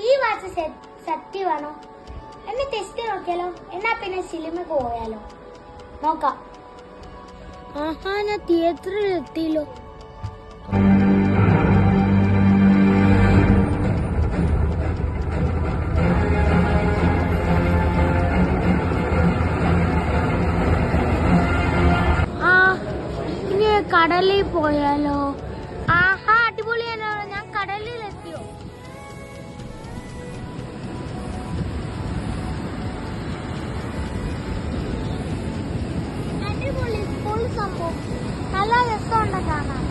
ഈ വാച്ച് സത്യമാണോ? എന്നെ ടെസ്റ്റ് നോക്കിയാലോ? എന്നാ പിന്നെ സിനിമക്ക് പോയാലോ? നോക്കാം. ആഹാ, ഞാൻ തിയേറ്ററിൽ എത്തിയല്ലോ. ഇനി കടലിൽ പോയാലോ? ആഹാ, അടിപൊളിയാണോ? ഞാൻ കടലിൽ എത്തിയോ? അടിപൊളി ഫുൾ സംഭവം. നല്ല രസമുണ്ട് കാണാൻ.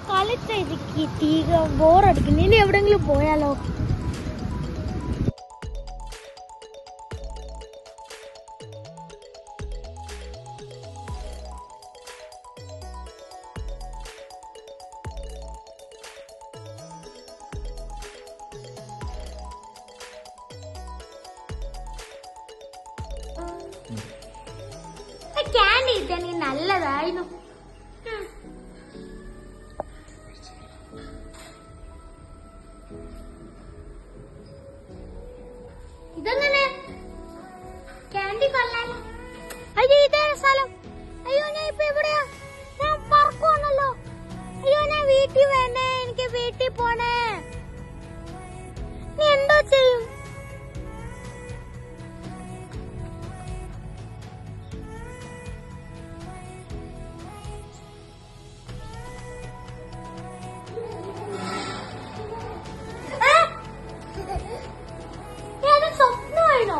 കളിച്ച തീക ബോറടിക്കുന്നു. ഇനി എവിടെങ്കിലും പോയാലോ? ക്യാൻഡി കിട്ടാണെങ്കിൽ നല്ലതായിരുന്നു. ഇതെങ്ങനെ ക്യാൻഡി കൊള്ളാലോ? അയ്യോ, ഇതേ സ്ഥലം. അയ്യോ, ഞാൻ ഇപ്പൊ എവിടെയാ? ഞാൻ പറക്കുവാണല്ലോ. അയ്യോ, ഞാൻ വീട്ടിൽ വേണ്ടേ? എനിക്ക് വീട്ടിൽ പോണേ. നീ എന്തോ ചെയ്യും? സ്വപ്നമായിരുന്നോ?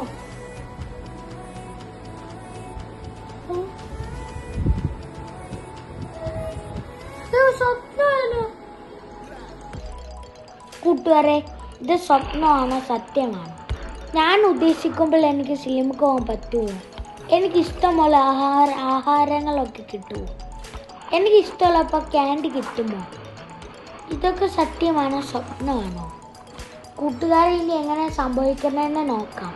സ്വപ്നമായിരുന്നോ? കൂട്ടുകാരെ, ഇത് സ്വപ്നമാണോ സത്യമാണോ? ഞാൻ ഉദ്ദേശിക്കുമ്പോൾ എനിക്ക് സിനിമക്ക് പോകാൻ പറ്റുമോ? എനിക്കിഷ്ടമുള്ള ആഹാരങ്ങളൊക്കെ കിട്ടുമോ? എനിക്കിഷ്ടമുള്ളപ്പോൾ ക്യാൻഡി കിട്ടുമോ? ഇതൊക്കെ സത്യമാണോ സ്വപ്നമാണോ? കൂട്ടുകാരെ, ഇനി എങ്ങനെ സംഭവിക്കണമെന്ന് നോക്കാം.